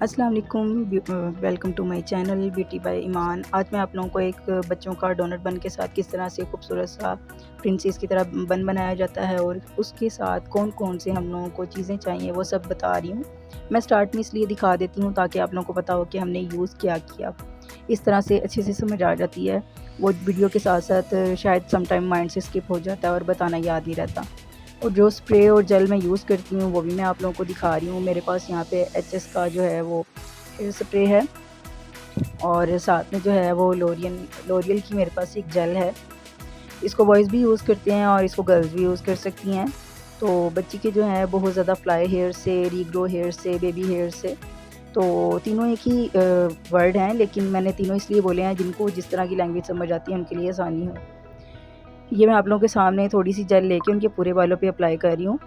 अस्सलाम वालेकुम। Welcome to my channel beauty by Iman. आज मैं आप लोगों को एक बच्चों का डोनट बन के साथ किस तरह से खूबसूरत सा प्रिंसेस की तरह बन बनाया जाता है और उसके साथ कौन कौन से हम लोगों को चीज़ें चाहिए वो सब बता रही हूँ। मैं स्टार्ट में इसलिए दिखा देती हूँ ताकि आप लोगों को पता हो कि हमने यूज़ क्या किया। इस तरह से अच्छे से समझ आ जाती है। वो वीडियो के साथ साथ शायद समटाइम माइंड से स्किप हो जाता है और बताना याद नहीं रहता। और जो स्प्रे और जेल मैं यूज़ करती हूँ वो भी मैं आप लोगों को दिखा रही हूँ। मेरे पास यहाँ पे एचएस का जो है वो हेयर स्प्रे है और साथ में जो है वो लोरियल की मेरे पास एक जेल है। इसको बॉयज़ भी यूज़ करते हैं और इसको गर्ल्स भी यूज़ कर सकती हैं। तो बच्ची के जो है बहुत ज़्यादा फ्लाई हेयर से, रीग्रो हेयर से, बेबी हेयर से, तो तीनों एक ही वर्ड हैं, लेकिन मैंने तीनों इसलिए बोले हैं जिनको जिस तरह की लैंग्वेज समझ आती है उनके लिए आसानी हो। ये मैं आप लोगों के सामने थोड़ी सी जेल लेके उनके पूरे बालों पे अप्लाई कर रही हूँ।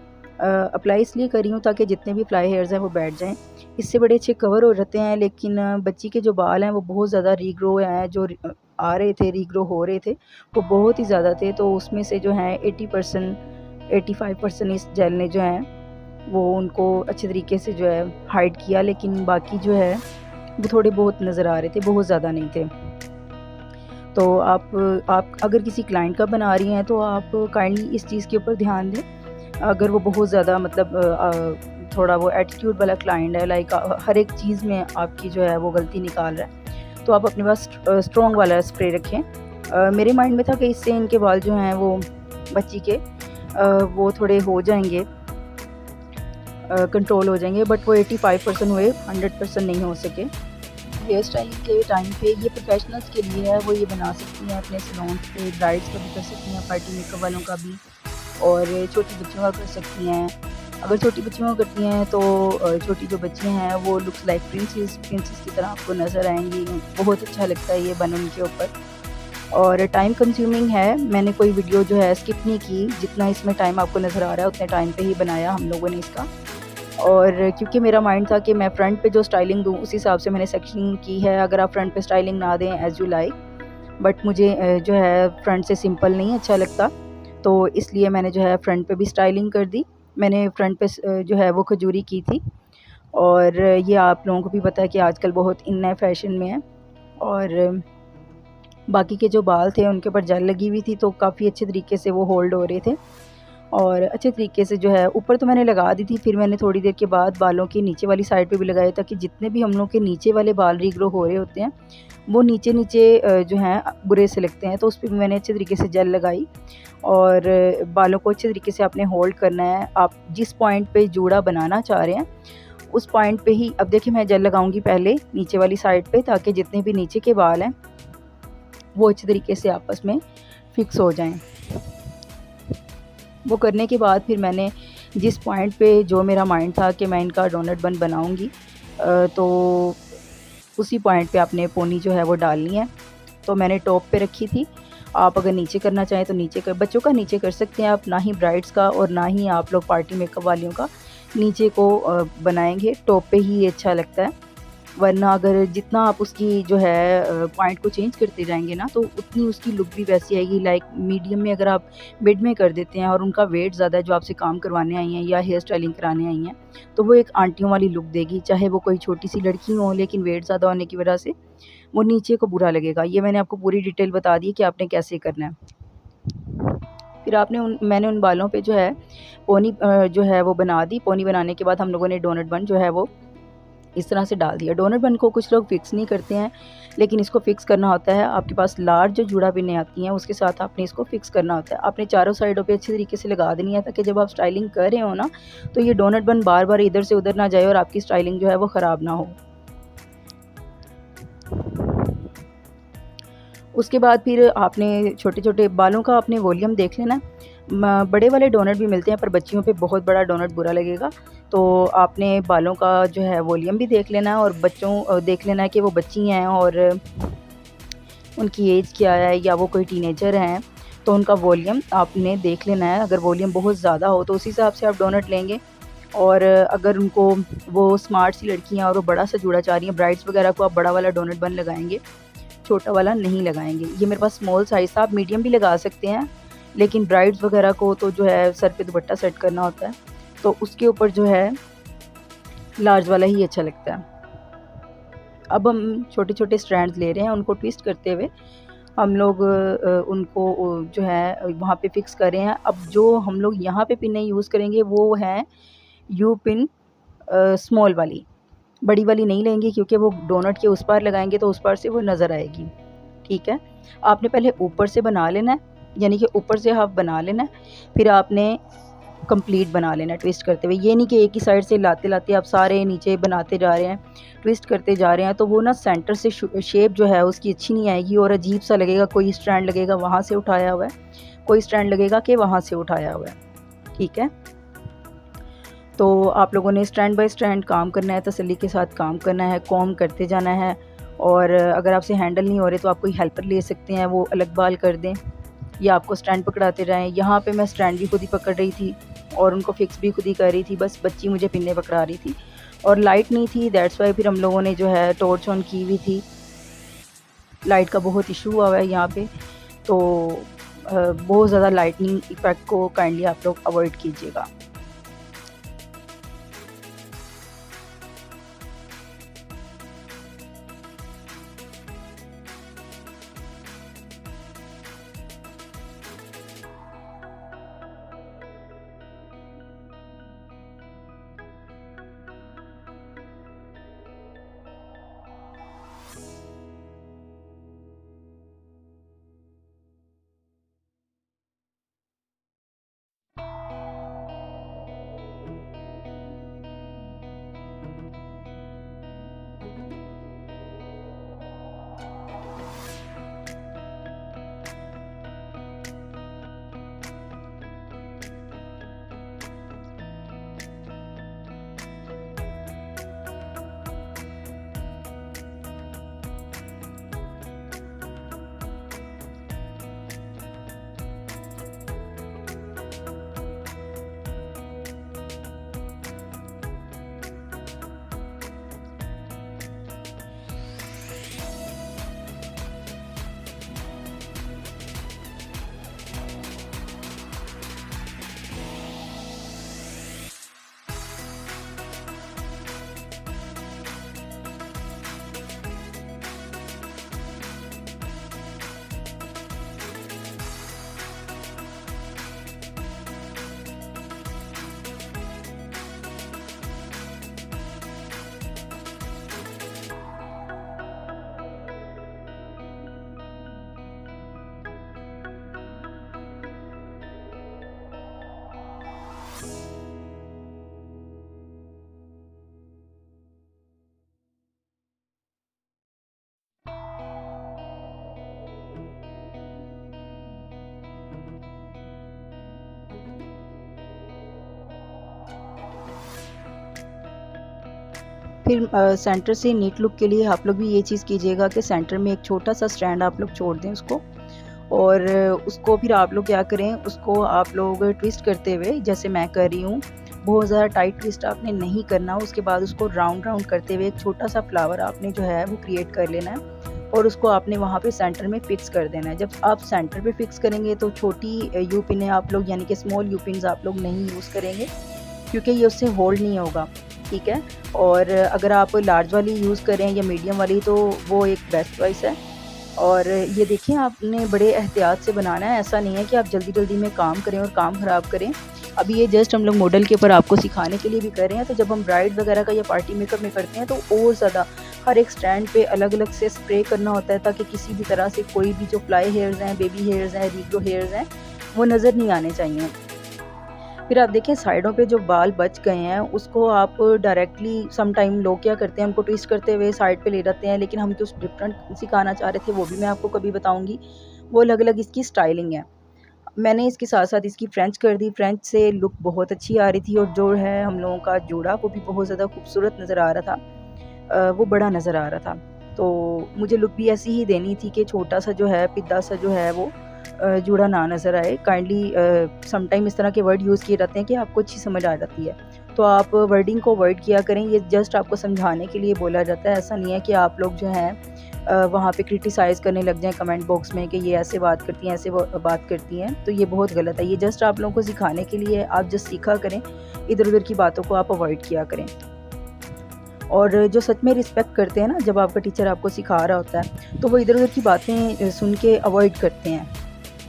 अप्लाई इसलिए कर रही हूँ ताकि जितने भी फ्लाई हेयर्स हैं वो बैठ जाएँ। इससे बड़े अच्छे कवर हो जाते हैं, लेकिन बच्ची के जो बाल हैं वो बहुत ज़्यादा रीग्रो हैं, जो आ रहे थे, रीग्रो हो रहे थे, वो बहुत ही ज़्यादा थे। तो उसमें से जो है 80% 85% इस जेल ने जो है वो उनको अच्छे तरीके से जो है हाइड किया, लेकिन बाकी जो है वो थोड़े बहुत नज़र आ रहे थे, बहुत ज़्यादा नहीं थे। तो आप अगर किसी क्लाइंट का बना रही हैं तो आप काइंडली इस चीज़ के ऊपर ध्यान दें। अगर वो बहुत ज़्यादा मतलब थोड़ा वो एटीट्यूड वाला क्लाइंट है, लाइक हर एक चीज़ में आपकी जो है वो गलती निकाल रहा है, तो आप अपने पास स्ट्रॉन्ग वाला स्प्रे रखें। मेरे माइंड में था कि इससे इनके बाल जो हैं वो बच्ची के वो थोड़े हो जाएंगे, कंट्रोल हो जाएंगे, बट वो 85% हुए, 100% नहीं हो सके। हेयर स्टाइलिंग के टाइम पे ये प्रोफेशनल्स के लिए है, वो ये बना सकती हैं अपने सैलून पे, ब्राइड्स का भी कर सकती हैं, पार्टी मेकअप वालों का भी, और छोटी बच्चियों का कर सकती हैं। अगर छोटी बच्चियों का करती हैं तो छोटी जो बच्चियां हैं वो लुक्स लाइक प्रिंसेस की तरह आपको नज़र आएंगी। बहुत अच्छा लगता है ये बन उनके ऊपर, और टाइम कंज्यूमिंग है। मैंने कोई वीडियो जो है स्किप नहीं की, जितना इसमें टाइम आपको नज़र आ रहा है उतने टाइम पे ही बनाया हम लोगों ने इसका। और क्योंकि मेरा माइंड था कि मैं फ्रंट पे जो स्टाइलिंग दूँ उस हिसाब से मैंने सेक्शनिंग की है। अगर आप फ्रंट पे स्टाइलिंग ना दें एज़ यू लाइक, बट मुझे जो है फ्रंट से सिंपल नहीं अच्छा लगता, तो इसलिए मैंने जो है फ्रंट पे भी स्टाइलिंग कर दी। मैंने फ्रंट पे जो है वो खजूरी की थी, और ये आप लोगों को भी पता है कि आजकल बहुत इन नए फैशन में है। और बाकी के जो बाल थे उनके ऊपर जेल लगी हुई थी, तो काफ़ी अच्छे तरीके से वो होल्ड हो रहे थे, और अच्छे तरीके से जो है ऊपर तो मैंने लगा दी थी। फिर मैंने थोड़ी देर के बाद बालों की नीचे वाली साइड पे भी लगाया, ताकि जितने भी हम लोग के नीचे वाले बाल रीग्रो हो रहे होते हैं वो नीचे नीचे जो हैं बुरे से लगते हैं, तो उस पर भी मैंने अच्छे तरीके से जेल लगाई। और बालों को अच्छे तरीके से आपने होल्ड करना है। आप जिस पॉइंट पे जूड़ा बनाना चाह रहे हैं उस पॉइंट पे ही, अब देखिए मैं जेल लगाऊंगी पहले नीचे वाली साइड पे, ताकि जितने भी नीचे के बाल हैं वो अच्छे तरीके से आपस में फिक्स हो जाएं। वो करने के बाद फिर मैंने जिस पॉइंट पे जो मेरा माइंड था कि मैं इनका डोनट बन बनाऊंगी, तो उसी पॉइंट पे आपने पोनी जो है वो डालनी है। तो मैंने टॉप पे रखी थी। आप अगर नीचे करना चाहें तो नीचे कर, बच्चों का नीचे कर सकते हैं आप, ना ही ब्राइड्स का और ना ही आप लोग पार्टी मेकअप वालियों का नीचे को बनाएंगे। टॉप पे ही ये अच्छा लगता है, वरना अगर जितना आप उसकी जो है पॉइंट को चेंज करते जाएंगे ना, तो उतनी उसकी लुक भी वैसी आएगी। लाइक मीडियम में अगर आप मिड में कर देते हैं और उनका वेट ज़्यादा है जो आपसे काम करवाने आई हैं या हेयर स्टाइलिंग कराने आई हैं, तो वो एक आंटियों वाली लुक देगी, चाहे वो कोई छोटी सी लड़की हो, लेकिन वेट ज़्यादा होने की वजह से वो नीचे को बुरा लगेगा। ये मैंने आपको पूरी डिटेल बता दी कि आपने कैसे करना है। फिर मैंने उन बालों पे जो है पोनी जो है वो बना दी। पोनी बनाने के बाद हम लोगों ने डोनट बन जो है वो इस तरह से डाल दिया। डोनट बन को कुछ लोग फिक्स नहीं करते हैं, लेकिन इसको फिक्स करना होता है। आपके पास लार्ज जो जुड़ा पिनें आती हैं उसके साथ आपने इसको फिक्स करना होता है। आपने चारों साइडों पे अच्छे तरीके से लगा देनी है, ताकि जब आप स्टाइलिंग कर रहे हो ना, तो ये डोनट बन बार बार इधर से उधर ना जाए और आपकी स्टाइलिंग जो है वो ख़राब ना हो। उसके बाद फिर आपने छोटे छोटे बालों का अपने वॉल्यूम देख लेना। बड़े वाले डोनट भी मिलते हैं, पर बच्चियों पे बहुत बड़ा डोनट बुरा लगेगा, तो आपने बालों का जो है वॉल्यूम भी देख लेना है, और बच्चों देख लेना है कि वो बच्ची हैं और उनकी एज क्या है, या वो कोई टीनेजर हैं, तो उनका वॉल्यूम आपने देख लेना है। अगर वॉल्यूम बहुत ज़्यादा हो तो उस हिसाब से आप डोनट लेंगे, और अगर उनको वो स्मार्ट सी लड़की हैं और वो बड़ा सा जूड़ा चाह रही हैं, ब्राइड्स वगैरह को आप बड़ा वाला डोनट बन लगाएंगे, छोटा वाला नहीं लगाएंगे। ये मेरे पास स्मॉल साइज़ था, आप मीडियम भी लगा सकते हैं, लेकिन ब्राइड्स वगैरह को तो जो है सर पे दुपट्टा सेट करना होता है, तो उसके ऊपर जो है लार्ज वाला ही अच्छा लगता है। अब हम छोटे छोटे स्ट्रैंड्स ले रहे हैं, उनको ट्विस्ट करते हुए हम लोग उनको जो है वहाँ पे फिक्स कर रहे हैं। अब जो हम लोग यहाँ पे पिनें यूज़ करेंगे वो है यू पिन स्मॉल वाली, बड़ी वाली नहीं लेंगे क्योंकि वो डोनट के उस पार लगाएंगे तो उस पार से वो नज़र आएगी। ठीक है, आपने पहले ऊपर से बना लेना है, यानी कि ऊपर से हाफ बना लेना है, फिर आपने कंप्लीट बना लेना ट्विस्ट करते हुए। ये नहीं कि एक ही साइड से लाते लाते आप सारे नीचे बनाते जा रहे हैं, ट्विस्ट करते जा रहे हैं, तो वो ना सेंटर से शेप जो है उसकी अच्छी नहीं आएगी और अजीब सा लगेगा। कोई स्ट्रैंड लगेगा वहाँ से उठाया हुआ है, कोई स्ट्रैंड लगेगा कि वहाँ से उठाया हुआ है। ठीक है, तो आप लोगों ने स्ट्रैंड बाय स्ट्रैंड काम करना है, तसल्ली के साथ काम करना है, कॉम करते जाना है। और अगर आपसे हैंडल नहीं हो रहे तो आप कोई हेल्पर ले सकते हैं, वो अलग बाल कर दें या आपको स्टैंड पकड़ाते रहें। यहाँ पे मैं स्टैंड भी खुद ही पकड़ रही थी और उनको फिक्स भी खुद ही कर रही थी, बस बच्ची मुझे पिन्ने पकड़ा रही थी और लाइट नहीं थी, दैट्स वाई फिर हम लोगों ने जो है टॉर्च ऑन की हुई थी। लाइट का बहुत इशू हुआ है यहाँ पे, तो बहुत ज़्यादा लाइटनिंग इफेक्ट को काइंडली आप लोग अवॉइड कीजिएगा। फिर सेंटर से नीट लुक के लिए आप लोग भी ये चीज़ कीजिएगा कि सेंटर में एक छोटा सा स्टैंड आप लोग छोड़ दें उसको, और उसको फिर आप लोग क्या करें, उसको आप लोग ट्विस्ट करते हुए जैसे मैं कर रही हूँ, बहुत ज़्यादा टाइट ट्विस्ट आपने नहीं करना। उसके बाद उसको राउंड राउंड करते हुए एक छोटा सा फ्लावर आपने जो है वो क्रिएट कर लेना है और उसको आपने वहाँ पे सेंटर में फिक्स कर देना है। जब आप सेंटर पे फिक्स करेंगे तो छोटी यू पिनें आप लोग यानी कि स्मॉल यू पिन्स आप लोग नहीं यूज़ करेंगे क्योंकि ये उससे होल्ड नहीं होगा। ठीक है, और अगर आप लार्ज वाली यूज़ करें या मीडियम वाली तो वो एक बेस्ट चॉइस है। और ये देखिए आपने बड़े एहतियात से बनाना है, ऐसा नहीं है कि आप जल्दी जल्दी में काम करें और काम ख़राब करें। अभी ये जस्ट हम लोग मॉडल के ऊपर आपको सिखाने के लिए भी कर रहे हैं, तो जब हम ब्राइड वगैरह का या पार्टी मेकअप में करते हैं तो और ज़्यादा हर एक स्टैंड पे अलग अलग से स्प्रे करना होता है ताकि किसी भी तरह से कोई भी जो फ्लाई हेयर्स हैं, बेबी हेयर्स हैं, रीग्रो हेयर्स हैं, वो नज़र नहीं आने चाहिए। फिर आप देखें साइडों पे जो बाल बच गए हैं उसको आप डायरेक्टली सम टाइम लोग क्या करते हैं उनको ट्विस्ट करते हुए साइड पे ले जाते हैं, लेकिन हम कुछ डिफरेंट सिखाना चाह रहे थे, वो भी मैं आपको कभी बताऊंगी। वो अलग अलग इसकी स्टाइलिंग है। मैंने इसके साथ साथ इसकी फ्रेंच कर दी, फ्रेंच से लुक बहुत अच्छी आ रही थी और जो है हम लोगों का जोड़ा वो भी बहुत ज़्यादा खूबसूरत नज़र आ रहा था, वो बड़ा नज़र आ रहा था। तो मुझे लुक भी ऐसी ही देनी थी कि छोटा सा जो है पिद्दा सा जो है वो जुड़ा ना नज़र आए। काइंडली समटाइम इस तरह के वर्ड यूज़ किए जाते हैं कि आपको अच्छी समझ आ जाती है, तो आप वर्डिंग को अवॉइड किया करें। ये जस्ट आपको समझाने के लिए बोला जाता है, ऐसा नहीं है कि आप लोग जो हैं वहाँ पे क्रिटिसाइज़ करने लग जाएं कमेंट बॉक्स में कि ये ऐसे बात करती हैं, ऐसे बात करती हैं, तो ये बहुत गलत है। ये जस्ट आप लोगों को सिखाने के लिए, आप जस्ट सीखा करें, इधर उधर की बातों को आप अवॉइड किया करें। और जो सच में रिस्पेक्ट करते हैं ना, जब आपका टीचर आपको सिखा रहा होता है तो वो इधर-उधर की बातें सुन के अवॉइड करते हैं,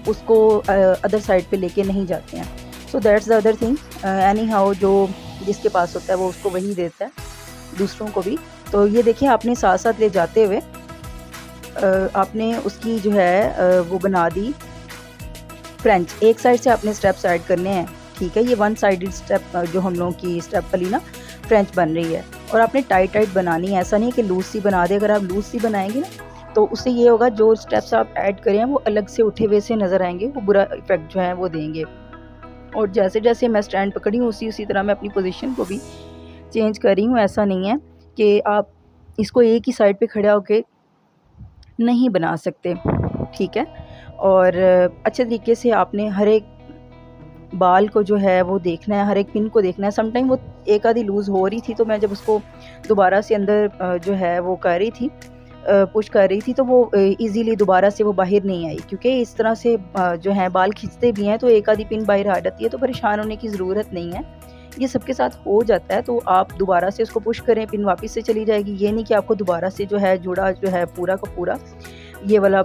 उसको अदर साइड पे लेके नहीं जाते हैं। So that's the other thing. Any how जो जिसके पास होता है वो उसको वही देता है, दूसरों को भी। तो ये देखिए आपने साथ-साथ ले जाते हुए आपने उसकी जो है वो बना दी फ्रेंच। एक साइड से आपने स्टेप्स ऐड करने हैं, ठीक है? ये वन साइडेड स्टेप जो हम लोगों की स्टेप वाली ना फ्रेंच बन रही है, और आपने टाइट-टाइट बनानी है, ऐसा नहीं है कि लूज़ सी बना दें। अगर आप लूज़ सी बनाएँगे ना, तो उससे ये होगा जो स्टेप्स आप ऐड करें हैं वो अलग से उठे हुए से नज़र आएँगे, वो बुरा इफ़ेक्ट जो है वो देंगे। और जैसे-जैसे मैं स्टैंड पकड़ी हूँ उसी-उसी तरह मैं अपनी पोज़ीशन को भी चेंज कर रही हूँ। ऐसा नहीं है कि आप इसको एक ही साइड पे खड़े होके नहीं बना सकते, ठीक है? और अच्छे तरीके से आपने हर एक बाल को जो है वो देखना है, हर एक पिन को देखना है। समटाइम वो एक आधी लूज़ हो रही थी, तो मैं जब उसको दोबारा से अंदर जो है वो कर रही थी, पुश कर रही थी, तो वो ईज़िली दोबारा से वो बाहर नहीं आई, क्योंकि इस तरह से जो है बाल खींचते भी हैं तो एक आधी पिन बाहर आ जाती है, तो परेशान होने की ज़रूरत नहीं है। ये सबके साथ हो जाता है, तो आप दोबारा से उसको पुश करें, पिन वापस से चली जाएगी। ये नहीं कि आपको दोबारा से जो है जोड़ा जो है पूरा का पूरा ये वाला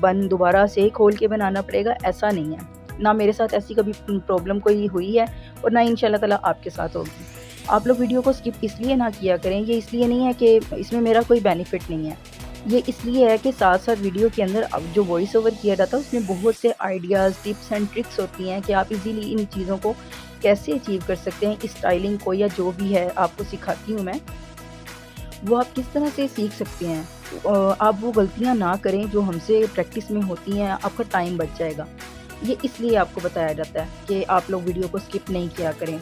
बन दोबारा से खोल के बनाना पड़ेगा, ऐसा नहीं है। ना मेरे साथ ऐसी कभी प्रॉब्लम कोई हुई है और ना इंशाल्लाह ताला आपके साथ होगी। आप लोग वीडियो को स्किप इसलिए ना किया करें, ये इसलिए नहीं है कि इसमें मेरा कोई बेनिफिट नहीं है। ये इसलिए है कि साथ-साथ वीडियो के अंदर अब जो वॉइस ओवर किया जाता है उसमें बहुत से आइडियाज़, टिप्स एंड ट्रिक्स होती हैं कि आप इज़िली इन चीज़ों को कैसे अचीव कर सकते हैं, इस स्टाइलिंग को या जो भी है आपको सिखाती हूँ मैं, वो आप किस तरह से सीख सकते हैं। आप वो गलतियाँ ना करें जो हमसे प्रैक्टिस में होती हैं, आपका टाइम बच जाएगा। ये इसलिए आपको बताया जाता है कि आप लोग वीडियो को स्किप नहीं किया करें।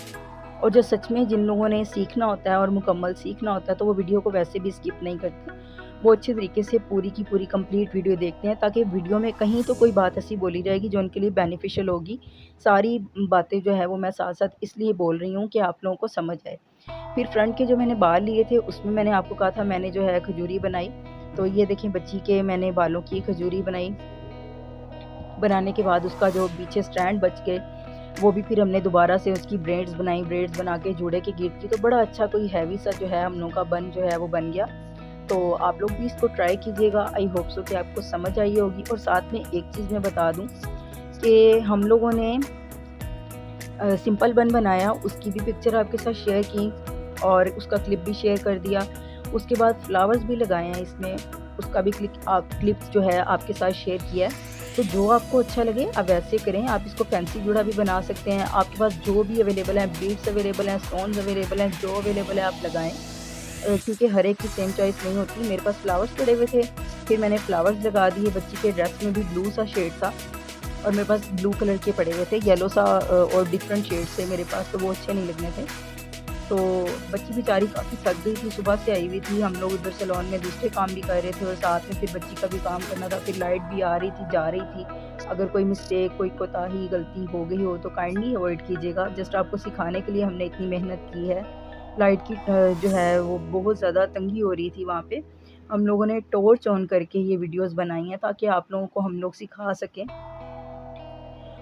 और जो सच में जिन लोगों ने सीखना होता है और मुकम्मल सीखना होता है, तो वो वीडियो को वैसे भी स्किप नहीं करते। वो अच्छे तरीके से पूरी की पूरी कंप्लीट वीडियो देखते हैं, ताकि वीडियो में कहीं तो कोई बात ऐसी बोली जाएगी जो उनके लिए बेनिफिशियल होगी। सारी बातें जो है वो मैं साथ-साथ इसलिए बोल रही हूँ कि आप लोगों को समझ आए। फिर फ्रंट के जो मैंने बाल लिए थे उसमें मैंने आपको कहा था मैंने जो है खजूरी बनाई। तो ये देखिए बच्ची के मैंने बालों की खजूरी बनाई। बनाने के बाद उसका जो पीछे स्टैंड बच गए, वो भी फिर हमने दोबारा से उसकी ब्रेड्स बनाई, ब्रेड्स बना के जूड़े के गिर्द की, तो बड़ा अच्छा कोई हैवी सा जो है हम लोगों का बन जो है वो बन गया। तो आप लोग भी इसको ट्राई कीजिएगा, आई होप सो कि आपको समझ आई होगी। और साथ में एक चीज़ मैं बता दूँ कि हम लोगों ने सिंपल बन बनाया, उसकी भी पिक्चर आपके साथ शेयर की और उसका क्लिप भी शेयर कर दिया। उसके बाद फ्लावर्स भी लगाए हैं इसमें, उसका भी क्लिप जो है आपके साथ शेयर किया है। तो जो आपको अच्छा लगे आप वैसे करें। आप इसको फैंसी जूड़ा भी बना सकते हैं, आपके पास जो भी अवेलेबल है, बीड्स अवेलेबल हैं, स्टोन्स अवेलेबल हैं, जो अवेलेबल है आप लगाएँ। क्योंकि हर एक की सेम चॉइस नहीं होती। मेरे पास फ्लावर्स पड़े हुए थे, फिर मैंने फ्लावर्स लगा दिए। बच्ची के ड्रेस में भी ब्लू सा शेड था और मेरे पास ब्लू कलर के पड़े हुए थे, येलो सा और डिफरेंट शेड्स थे मेरे पास, तो वो अच्छे नहीं लगने थे। तो बच्ची बेचारी काफ़ी थक गई थी, सुबह से आई हुई थी। हम लोग उधर सैलून में दूसरे काम भी कर रहे थे और साथ में फिर बच्ची का भी काम करना था। फिर लाइट भी आ रही थी, जा रही थी। अगर कोई मिस्टेक, कोई कोताही, गलती हो गई हो तो काइंडली अवॉइड कीजिएगा। जस्ट आपको सिखाने के लिए हमने इतनी मेहनत की है। लाइट की जो है वो बहुत ज़्यादा तंगी हो रही थी वहाँ पे। हम लोगों ने टॉर्च ऑन करके ये वीडियोज़ बनाई हैं ताकि आप लोगों को हम लोग सिखा सकें।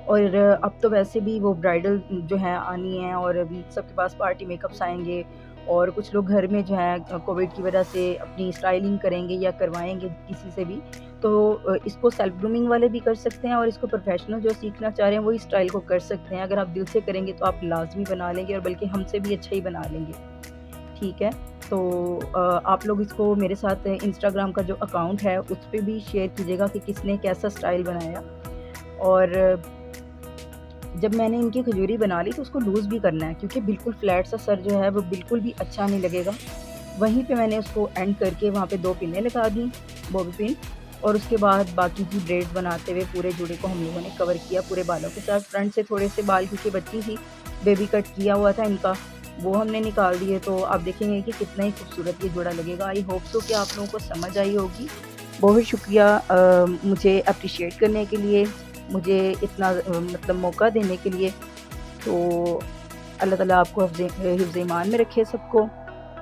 और अब तो वैसे भी वो ब्राइडल जो है आनी है और अभी सबके पास पार्टी मेकअप्स आएँगे और कुछ लोग घर में जो है कोविड की वजह से अपनी स्टाइलिंग करेंगे या करवाएँगे किसी से भी। तो इसको सेल्फ ग्रूमिंग वाले भी कर सकते हैं और इसको प्रोफेशनल जो सीखना चाह रहे हैं वो इस स्टाइल को कर सकते हैं। अगर आप दिल से करेंगे तो आप लाज़मी बना लेंगे और बल्कि हमसे भी अच्छा ही बना लेंगे। ठीक है? तो आप लोग इसको मेरे साथ इंस्टाग्राम का जो अकाउंट है उस पे भी शेयर कीजिएगा कि किसने कैसा स्टाइल बनाया। और जब मैंने इनकी खजूरी बना ली तो उसको लूज़ भी करना है, क्योंकि बिल्कुल फ्लैट सा सर जो है वो बिल्कुल भी अच्छा नहीं लगेगा। वहीं पे मैंने उसको एंड करके वहाँ पे 2 पिनें लगा दी, बॉबी पिन। और उसके बाद बाकी की ब्रेड्स बनाते हुए पूरे जूड़े को हम लोगों ने कवर किया पूरे बालों के साथ। फ्रंट से थोड़े से बाल क्योंकि बच्ची थी, बेबी कट किया हुआ था इनका, वो हमने निकाल दिए। तो आप देखेंगे कि कितना ही खूबसूरत ये जोड़ा लगेगा। आई होप सो कि आप लोगों को समझ आई होगी। बहुत शुक्रिया मुझे एप्रिशिएट करने के लिए, मुझे इतना मतलब मौका देने के लिए। तो अल्लाह ताला आपको हिफ्ज़ ईमान में रखे सबको।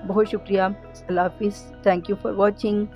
बहुत शुक्रिया। अल्लाह हाफ़िज़। Thank you for watching.